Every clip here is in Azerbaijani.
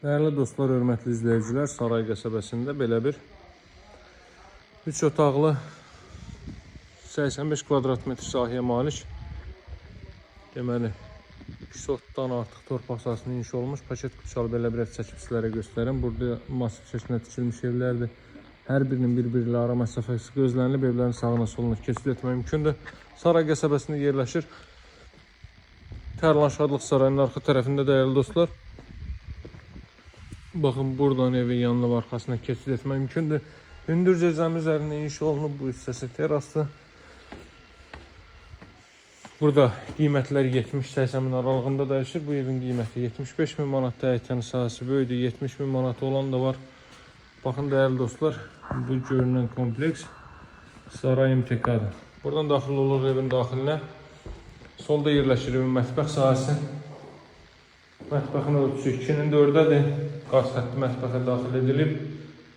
Dəyərli dostlar, hörmətli izləyicilər, Saray qəsəbəsində belə bir 3 otaqlı 85 kvadrat metr sahəyə malik, deməli 200-dan artıq torpaq sahəsində inşa olmuş paket kuçalı belə bir ev çəkib sizlərə göstərim. Burada masif şəkildə tikilmiş evlərdir. Hər birinin bir-biri ilə ara məsafəsi gözlənilib, evlərin sağına soluna keçid etmək mümkündür. Saray qəsəbəsində yerləşir. Tərlan Şadlıq Sarayının arxa tərəfində dəyərli dostlar. Baxın, buradan evin yanına və arxasına keçid etmək mümkündür. Hündür cəzəmi üzərində inşa olunub, bu hissəsi terasdır. Burada qiymətlər 70-80 min aralığında dəyişir. Bu evin qiyməti 75 min manatdır. Əytənin sahəsi böyüdür, 70 min manat olan da var. Baxın dəyərli dostlar, bu görünən kompleks Saray MTK-dır. Buradan daxil olur evin daxilinə. Solda yerləşir evin mətbəx sahəsi. Mətbəxin ölçüsü 2-nin 4-dədir. Qaz xətti mətbəxə daxil edilib.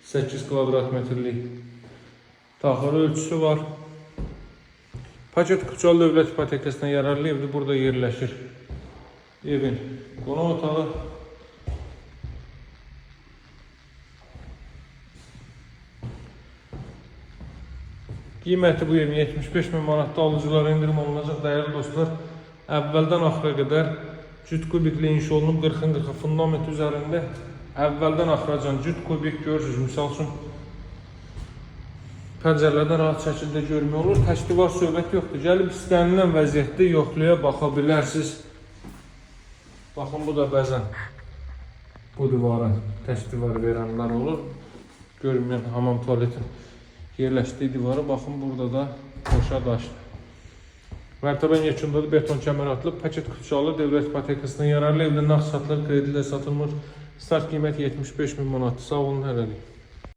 8 kvadrat metrlik daxili ölçüsü var. Paket Kuçalı dövlət ipotekasına yararlı evdir. Burada yerləşir evin qonaq otağı. Qiyməti bu evin 75 min manatda, alıcılara indirim olunacaq dəyərli dostlar. Əvvəldən axıra qədər cüt kubikli inşa olunub 40-40 fundament üzərində. Əvvəldən axıracan cüt kubik görürsünüz. Misal üçün pəncərələrdən rahat şəkildə görmək olur. Təşdivar söhbət yoxdur. Gəlib istənilən vəziyyətdə yoxluya baxa bilərsiniz. Baxın, bu da bəzən bu divara təşdivar verənlər olur. Görünməyən hamam tuvaletin yerləşdiyi divara baxın, burada da boşa daşdır. Mərtəbən yekundadır, beton kəmər atılıb. Paket Kuçalı dövlət ipotekasına yararlı evdə nağd satılır, kredilə satılmır. Start qiyməti 75 min manatdır. Sağ olun, hələlik.